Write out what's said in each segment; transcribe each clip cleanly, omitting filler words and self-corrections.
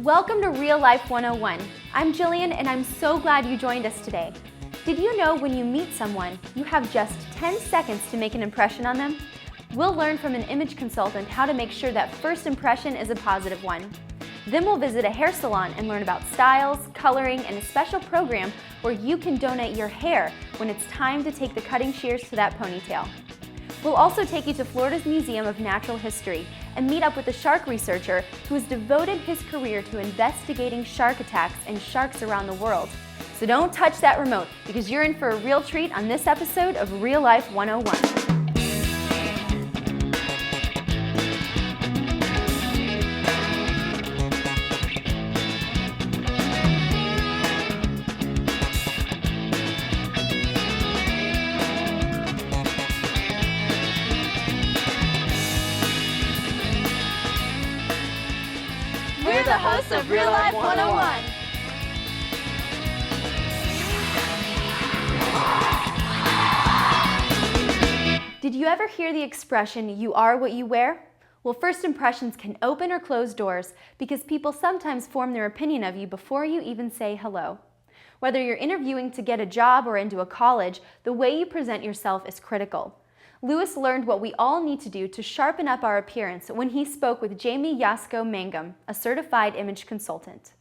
Welcome to Real Life 101. I'm Jillian and I'm so glad you joined us today. Did you know when you meet someone, you have just 10 seconds to make an impression on them? We'll learn from an image consultant how to make sure that first impression is a positive one. Then we'll visit a hair salon and learn about styles, coloring, and a special program where you can donate your hair when it's time to take the cutting shears to that ponytail. We'll also take you to Florida's Museum of Natural History and meet up with a shark researcher who has devoted his career to investigating shark attacks and sharks around the world. So don't touch that remote because you're in for a real treat on this episode of Real Life 101. We're the hosts of Real Life 101. Did you ever hear the expression, "You are what you wear"? Well, first impressions can open or close doors because people sometimes form their opinion of you before you even say hello. Whether you're interviewing to get a job or into a college, the way you present yourself is critical. Lewis learned what we all need to do to sharpen up our appearance when he spoke with Jamie Yasko Mangum, a certified image consultant.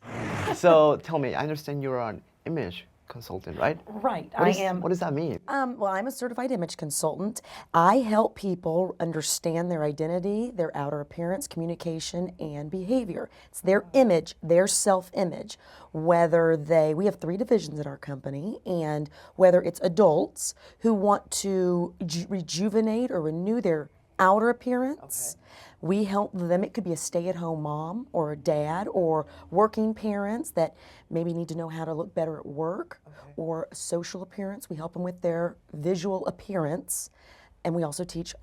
So tell me, I understand you're an image consultant, right? Right, I am. What does that mean? Well, I'm a certified image consultant. I help people understand their identity, their outer appearance, communication, and behavior. It's their image, their self-image. We have 3 divisions at our company, and whether it's adults who want to rejuvenate or renew their outer appearance, we help them. It could be a stay-at-home mom or a dad or working parents that maybe need to know how to look better at work, or social appearance. We help them with their visual appearance, and we also teach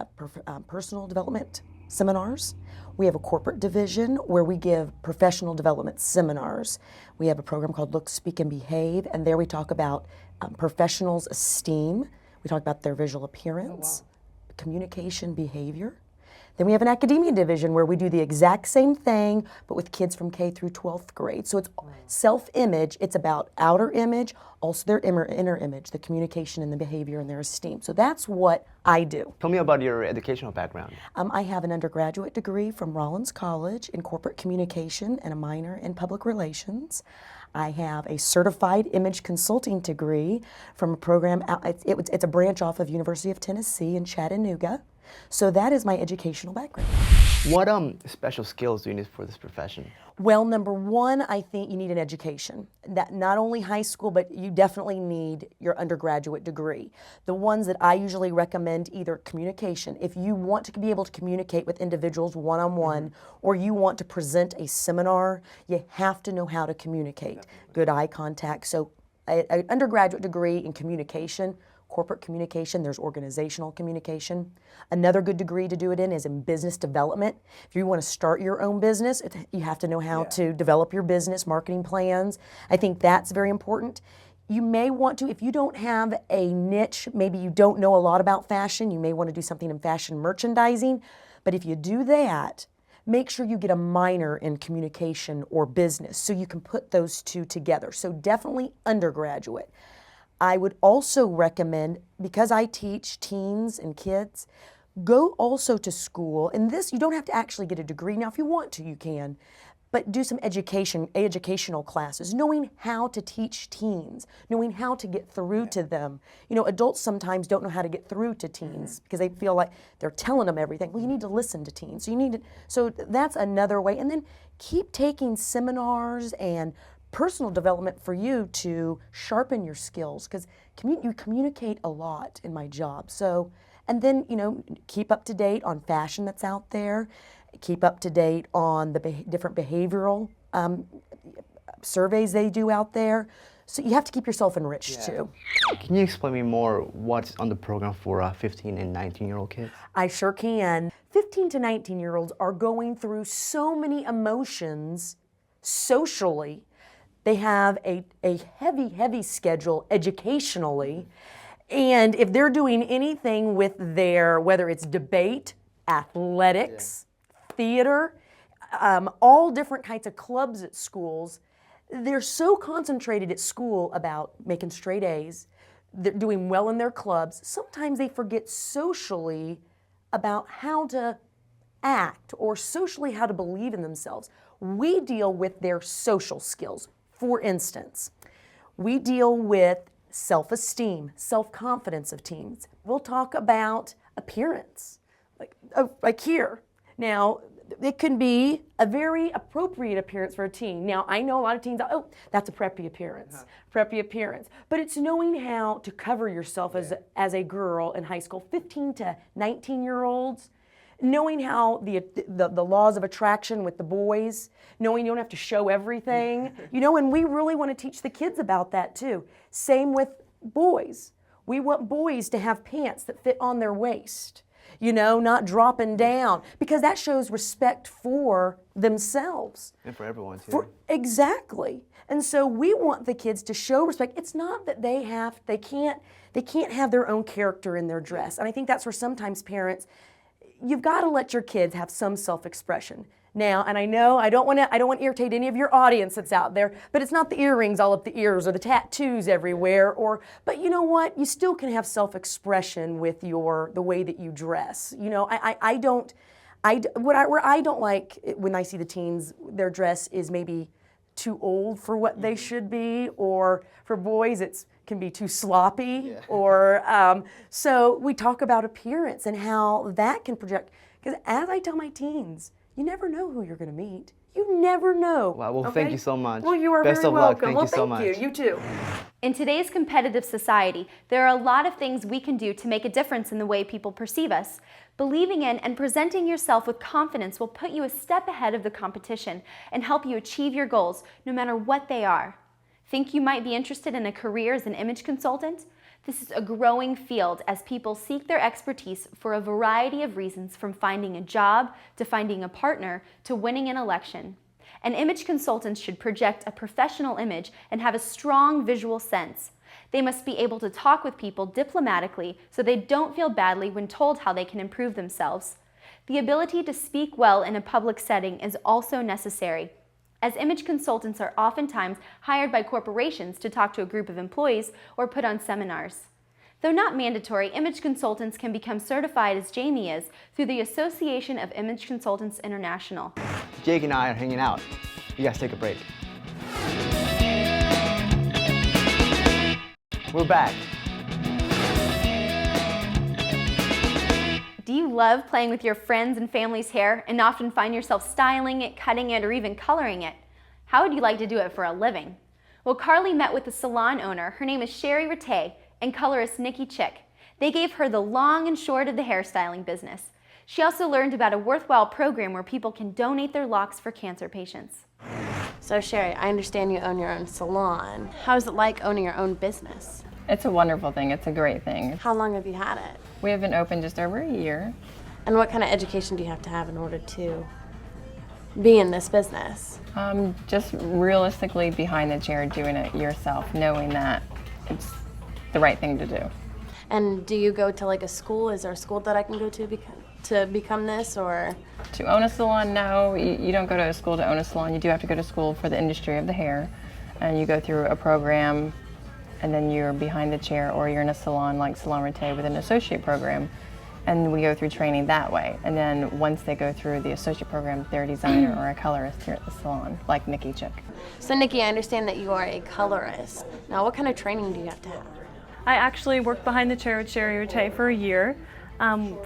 personal development seminars. We have a corporate division where we give professional development seminars. We have a program called Look, Speak, and Behave, and there we talk about professionals' esteem. We talk about their visual appearance, communication, behavior. Then we have an academia division where we do the exact same thing, but with kids from K through 12th grade. So it's self-image, it's about outer image, also their inner image, the communication and the behavior and their esteem. So that's what I do. Tell me about your educational background. I have an undergraduate degree from Rollins College in corporate communication and a minor in public relations. I have a certified image consulting degree from a program, it's a branch off of University of Tennessee in Chattanooga. So that is my educational background. What special skills do you need for this profession? Well, number one, I think you need an education. That not only high school, but you definitely need your undergraduate degree. The ones that I usually recommend, either communication. If you want to be able to communicate with individuals one-on-one, or you want to present a seminar, you have to know how to communicate. Good eye contact. So an undergraduate degree in communication, corporate communication, there's organizational communication. Another good degree to do it in is in business development. If you want to start your own business, you have to know how to develop your business, marketing plans. I think that's very important. You may want to, if you don't have a niche, maybe you don't know a lot about fashion, you may want to do something in fashion merchandising. But if you do that, make sure you get a minor in communication or business so you can put those two together. So definitely undergraduate. I would also recommend, because I teach teens and kids, go also to school, and this, you don't have to actually get a degree. Now, if you want to, you can, but do some educational classes, knowing how to teach teens, knowing how to get through to them. You know, adults sometimes don't know how to get through to teens because they feel like they're telling them everything. Well, you need to listen to teens. So that's another way. And then keep taking seminars and personal development for you to sharpen your skills, because you communicate a lot in my job. So, and then, keep up to date on fashion that's out there, keep up to date on the different behavioral surveys they do out there. So you have to keep yourself enriched too. Can you explain me more what's on the program for 15 and 19-year-old kids? I sure can. 15 to 19-year-olds are going through so many emotions socially. They have a heavy schedule educationally, and if they're doing anything with whether it's debate, athletics, theater, all different kinds of clubs at schools. They're so concentrated at school about making straight A's, they're doing well in their clubs. Sometimes they forget socially about how to act or socially how to believe in themselves. We deal with their social skills. For instance, we deal with self-esteem, self-confidence of teens. We'll talk about appearance, like here. Now, it can be a very appropriate appearance for a teen. Now, I know a lot of teens, oh, that's a preppy appearance, preppy appearance. But it's knowing how to cover yourself as a girl in high school, 15 to 19-year-olds, knowing how the laws of attraction with the boys, knowing you don't have to show everything, and we really want to teach the kids about that too. Same with boys. We want boys to have pants that fit on their waist, not dropping down, because that shows respect for themselves. And for everyone too. Exactly. And so we want the kids to show respect. It's not that they can't have their own character in their dress. And I think that's where sometimes parents, you've got to let your kids have some self-expression. Now, and I know I don't want to irritate any of your audience that's out there, but it's not the earrings all up the ears or the tattoos everywhere, but you know what? You still can have self-expression with the way that you dress. Where I don't like when I see the teens, their dress is maybe too old for what they should be, or for boys it can be too sloppy, so we talk about appearance and how that can project, because as I tell my teens, you never know who you're going to meet. You never know. Wow, well, thank you so much. Well, you are Best very of welcome. Luck. Thank you so much. You too. In today's competitive society, there are a lot of things we can do to make a difference in the way people perceive us. Believing in and presenting yourself with confidence will put you a step ahead of the competition and help you achieve your goals, no matter what they are. Think you might be interested in a career as an image consultant? This is a growing field as people seek their expertise for a variety of reasons, from finding a job to finding a partner to winning an election. And image consultants should project a professional image and have a strong visual sense. They must be able to talk with people diplomatically so they don't feel badly when told how they can improve themselves. The ability to speak well in a public setting is also necessary, as image consultants are oftentimes hired by corporations to talk to a group of employees or put on seminars. Though not mandatory, image consultants can become certified, as Jamie is, through the Association of Image Consultants International. Jake and I are hanging out. You guys take a break. We're back. Do you love playing with your friends' and family's hair and often find yourself styling it, cutting it, or even coloring it? How would you like to do it for a living? Well, Carly met with the salon owner. Her name is Sherry Rattay, and colorist Nikki Chick. They gave her the long and short of the hairstyling business. She also learned about a worthwhile program where people can donate their locks for cancer patients. So Sherry, I understand you own your own salon. How is it like owning your own business? It's a wonderful thing. It's a great thing. How long have you had it? We have been open just over a year. And what kind of education do you have to have in order to be in this business? Just realistically behind the chair, doing it yourself, knowing that it's the right thing to do. And do you go to like a school? Is there a school that I can go to become this, or? To own a salon, no, you don't go to a school to own a salon. You do have to go to school for the industry of the hair, and you go through a program, and then you're behind the chair, or you're in a salon like Salon Rattay with an associate program, and we go through training that way. And then once they go through the associate program, they're a designer or a colorist here at the salon, like Nikki Chick. So Nikki, I understand that you are a colorist. Now, what kind of training do you have to have? I actually worked behind the chair with Sherry Rattay for a year.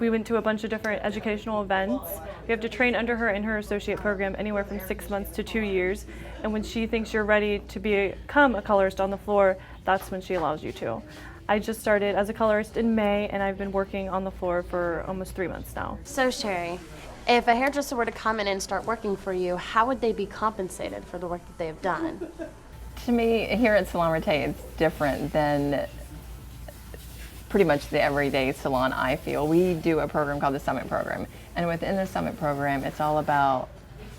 We went to a bunch of different educational events. We have to train under her in her associate program anywhere from 6 months to 2 years. And when she thinks you're ready to become a colorist on the floor, that's when she allows you to. I just started as a colorist in May, and I've been working on the floor for almost 3 months now. So Sherry, if a hairdresser were to come in and start working for you, how would they be compensated for the work that they have done? To me, here at Salon Rattay, it's different than pretty much the everyday salon, I feel. We do a program called the Summit Program, and within the Summit Program, it's all about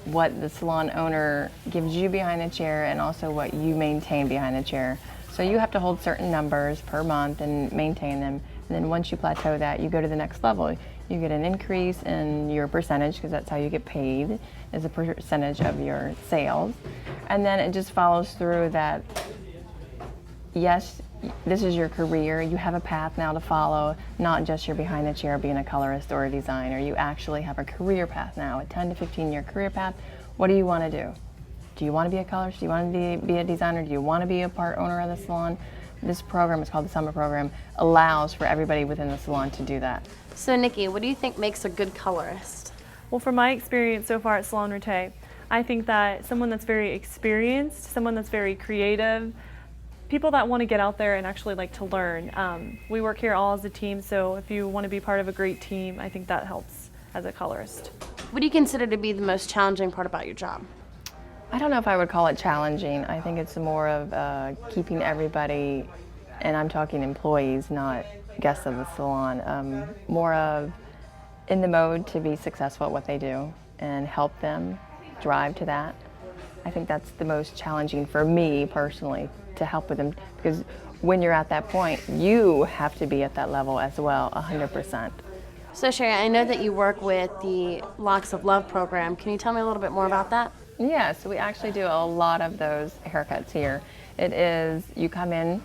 what the salon owner gives you behind the chair and also what you maintain behind the chair. So you have to hold certain numbers per month and maintain them, and then once you plateau that, you go to the next level. You you get an increase in your percentage, because that's how you get paid, is a percentage of your sales. And then it just follows through that, yes, this is your career. You have a path now to follow, not just you're behind the chair being a colorist or a designer. You actually have a career path now, a 10 to 15-year career path. What do you want to do? Do you want to be a colorist? Do you want to be a designer? Do you want to be a part owner of the salon? This program, is called the Summer Program, allows for everybody within the salon to do that. So Nikki, what do you think makes a good colorist? Well, from my experience so far at Salon Rete, I think that someone that's very experienced, someone that's very creative, people that want to get out there and actually like to learn. We work here all as a team, so if you want to be part of a great team, I think that helps as a colorist. What do you consider to be the most challenging part about your job? I don't know if I would call it challenging. I think it's more of keeping everybody, and I'm talking employees, not guests of the salon, more of in the mode to be successful at what they do and help them drive to that. I think that's the most challenging for me personally, to help with them, because when you're at that point, you have to be at that level as well, 100%. So Sherry, I know that you work with the Locks of Love program. Can you tell me a little bit more about that? Yeah, so we actually do a lot of those haircuts here. It is, you come in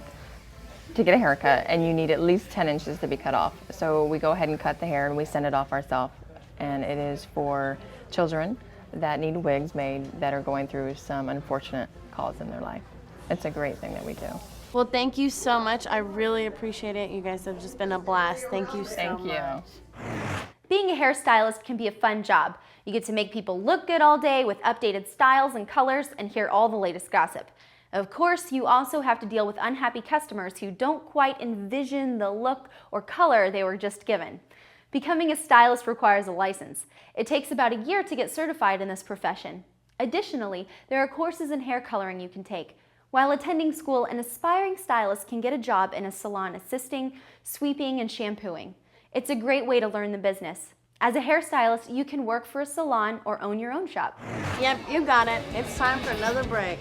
to get a haircut and you need at least 10 inches to be cut off. So we go ahead and cut the hair and we send it off ourselves. And it is for children that need wigs made that are going through some unfortunate calls in their life. It's a great thing that we do. Well, thank you so much. I really appreciate it. You guys have just been a blast. Thank you so Thank you. much. Being a hairstylist can be a fun job. You get to make people look good all day with updated styles and colors and hear all the latest gossip. Of course, you also have to deal with unhappy customers who don't quite envision the look or color they were just given. Becoming a stylist requires a license. It takes about a year to get certified in this profession. Additionally, there are courses in hair coloring you can take. While attending school, an aspiring stylist can get a job in a salon assisting, sweeping, and shampooing. It's a great way to learn the business. As a hairstylist, you can work for a salon or own your own shop. Yep, you got it. It's time for another break.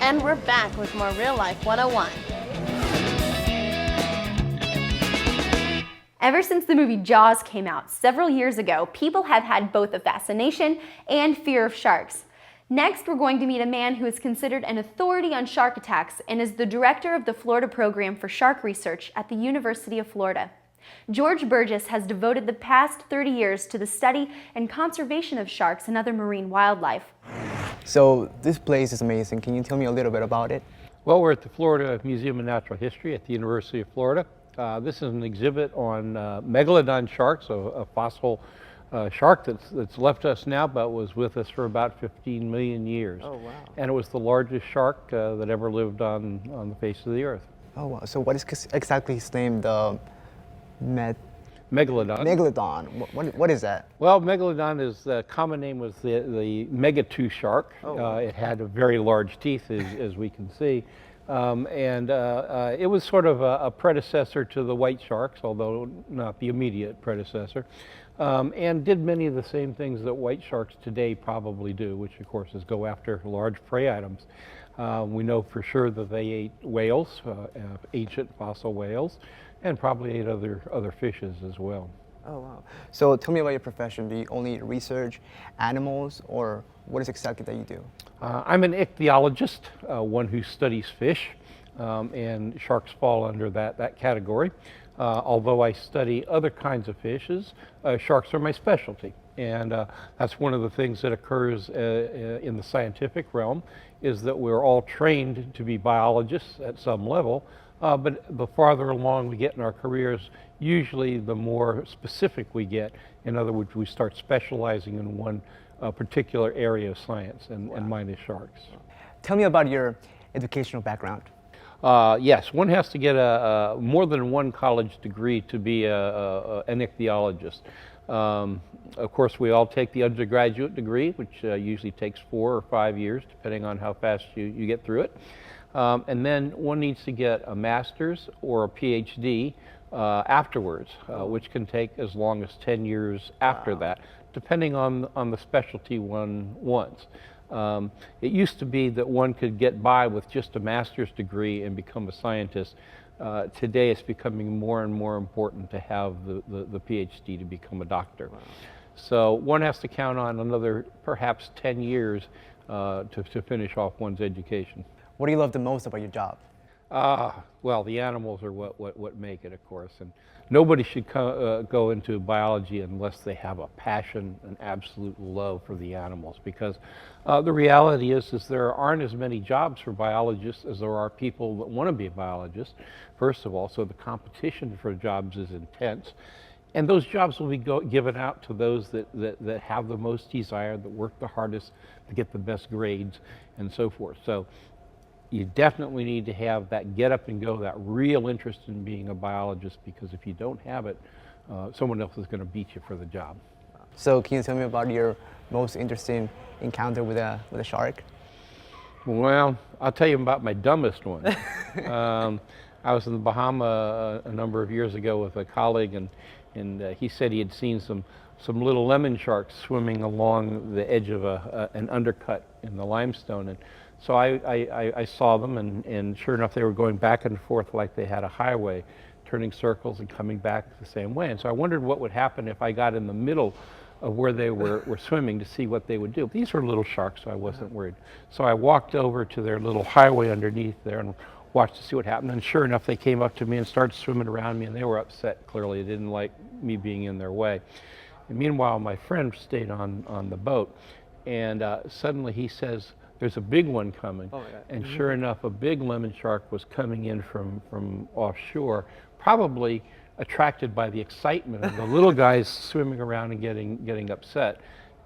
And we're back with more Real Life 101. Ever since the movie Jaws came out several years ago, people have had both a fascination and fear of sharks. Next, we're going to meet a man who is considered an authority on shark attacks and is the director of the Florida Program for Shark Research at the University of Florida. George Burgess has devoted the past 30 years to the study and conservation of sharks and other marine wildlife. So this place is amazing. Can you tell me a little bit about it? Well, we're at the Florida Museum of Natural History at the University of Florida. This is an exhibit on megalodon sharks, a fossil shark that's left us now, but was with us for about 15 million years. Oh, wow. And it was the largest shark that ever lived on the face of the earth. Oh, wow. So what is exactly his name? The Megalodon. Megalodon. What is that? Well, megalodon is the common name was the megatooth shark. Oh, wow. It had very large teeth, as we can see. It was sort of a predecessor to the white sharks, although not the immediate predecessor, and did many of the same things that white sharks today probably do, which of course is go after large prey items. We know for sure that they ate whales, ancient fossil whales, and probably ate other fishes as well. Oh, wow. So tell me about your profession. Do you only research animals, or what is exactly that you do? I'm an ichthyologist, one who studies fish, and sharks fall under that category. Although I study other kinds of fishes, sharks are my specialty. And that's one of the things that occurs in the scientific realm, is that we're all trained to be biologists at some level, but the farther along we get in our careers, usually the more specific we get. In other words, we start specializing in one particular area of science, and mine is sharks. Tell me about your educational background. Yes, one has to get more than one college degree to be an ichthyologist. Of course, we all take the undergraduate degree, which usually takes 4 or 5 years, depending on how fast you get through it. And then one needs to get a master's or a PhD afterwards, which can take as long as 10 years after that, depending on the specialty one wants. It used to be that one could get by with just a master's degree and become a scientist. Today it's becoming more and more important to have the PhD to become a doctor. Wow. So one has to count on another perhaps 10 years to finish off one's education. What do you love the most about your job? Well, the animals are what make it, of course, and nobody should go into biology unless they have a passion, an absolute love for the animals, because the reality is there aren't as many jobs for biologists as there are people that want to be a biologist, first of all, so the competition for jobs is intense. And those jobs will be given out to those that have the most desire, that work the hardest to get the best grades, and so forth. So you definitely need to have that get up and go, that real interest in being a biologist, because if you don't have it, someone else is going to beat you for the job. So can you tell me about your most interesting encounter with a shark? Well, I'll tell you about my dumbest one. I was in the Bahamas a number of years ago with a colleague, and he said he had seen some little lemon sharks swimming along the edge of an undercut in the limestone. And so I saw them, and sure enough, they were going back and forth like they had a highway, turning circles and coming back the same way. And so I wondered what would happen if I got in the middle of where they were swimming to see what they would do. These were little sharks, so I wasn't worried. So I walked over to their little highway underneath there and watched to see what happened. And sure enough, they came up to me and started swimming around me, and they were upset, clearly. They didn't like me being in their way. And meanwhile, my friend stayed on the boat, and suddenly he says, "There's a big one coming." Oh, yeah. And sure enough, a big lemon shark was coming in from offshore, probably attracted by the excitement of the little guys swimming around and getting upset.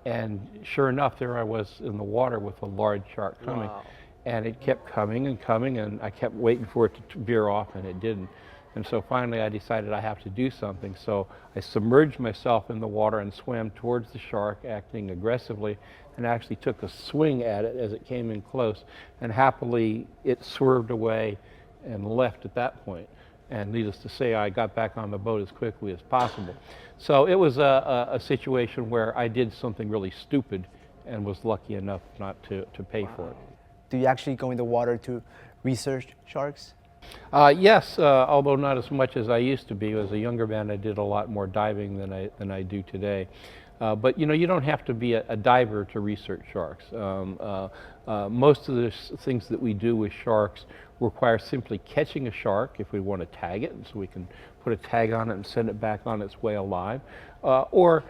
And sure enough, there I was in the water with a large shark coming. Wow. And it kept coming and coming, and I kept waiting for it to veer off, and it didn't. And so finally I decided I have to do something. So I submerged myself in the water and swam towards the shark, acting aggressively, and actually took a swing at it as it came in close. And happily, it swerved away and left at that point. And needless to say, I got back on the boat as quickly as possible. So it was a situation where I did something really stupid and was lucky enough not to pay for it. Do you actually go in the water to research sharks? Yes, although not as much as I used to be. As a younger man, I did a lot more diving than I do today. But you know, you don't have to be a diver to research sharks. Most of the things that we do with sharks require simply catching a shark if we want to tag it, and so we can put a tag on it and send it back on its way alive, or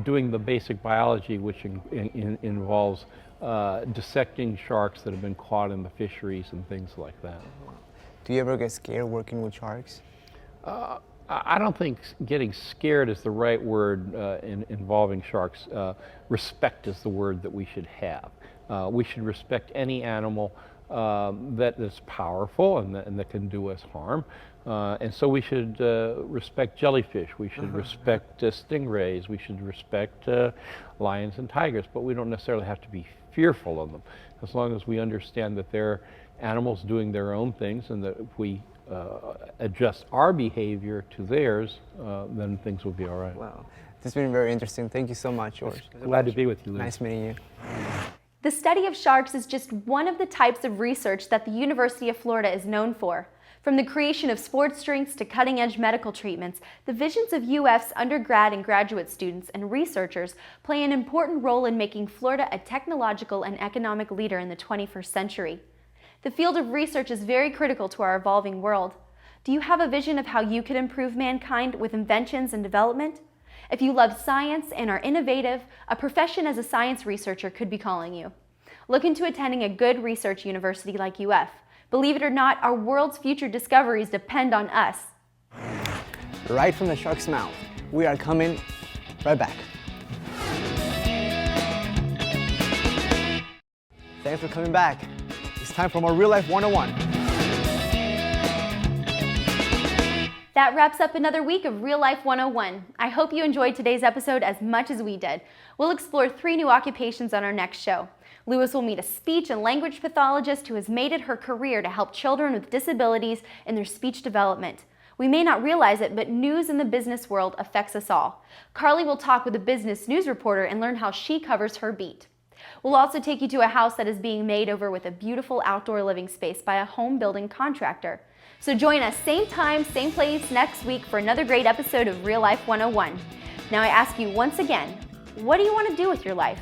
doing the basic biology, which involves dissecting sharks that have been caught in the fisheries and things like that. Do you ever get scared working with sharks? I don't think getting scared is the right word involving sharks. Respect is the word that we should have. We should respect any animal that is powerful and that can do us harm. And so we should respect jellyfish, we should respect stingrays, we should respect lions and tigers, but we don't necessarily have to be fearful of them, as long as we understand that they're animals doing their own things, and that if we adjust our behavior to theirs, then things will be all right. Wow, this has been very interesting. Thank you so much, George. Glad to be with you, Louis. Nice meeting you. The study of sharks is just one of the types of research that the University of Florida is known for. From the creation of sports drinks to cutting-edge medical treatments, the visions of UF's undergrad and graduate students and researchers play an important role in making Florida a technological and economic leader in the 21st century. The field of research is very critical to our evolving world. Do you have a vision of how you could improve mankind with inventions and development? If you love science and are innovative, a profession as a science researcher could be calling you. Look into attending a good research university like UF. Believe it or not, our world's future discoveries depend on us. Right from the shark's mouth. We are coming right back. Thanks for coming back. It's time for more Real Life 101. That wraps up another week of Real Life 101. I hope you enjoyed today's episode as much as we did. We'll explore 3 new occupations on our next show. Lewis will meet a speech and language pathologist who has made it her career to help children with disabilities in their speech development. We may not realize it, but news in the business world affects us all. Carly will talk with a business news reporter and learn how she covers her beat. We'll also take you to a house that is being made over with a beautiful outdoor living space by a home building contractor. So join us same time, same place next week for another great episode of Real Life 101. Now I ask you once again, what do you want to do with your life?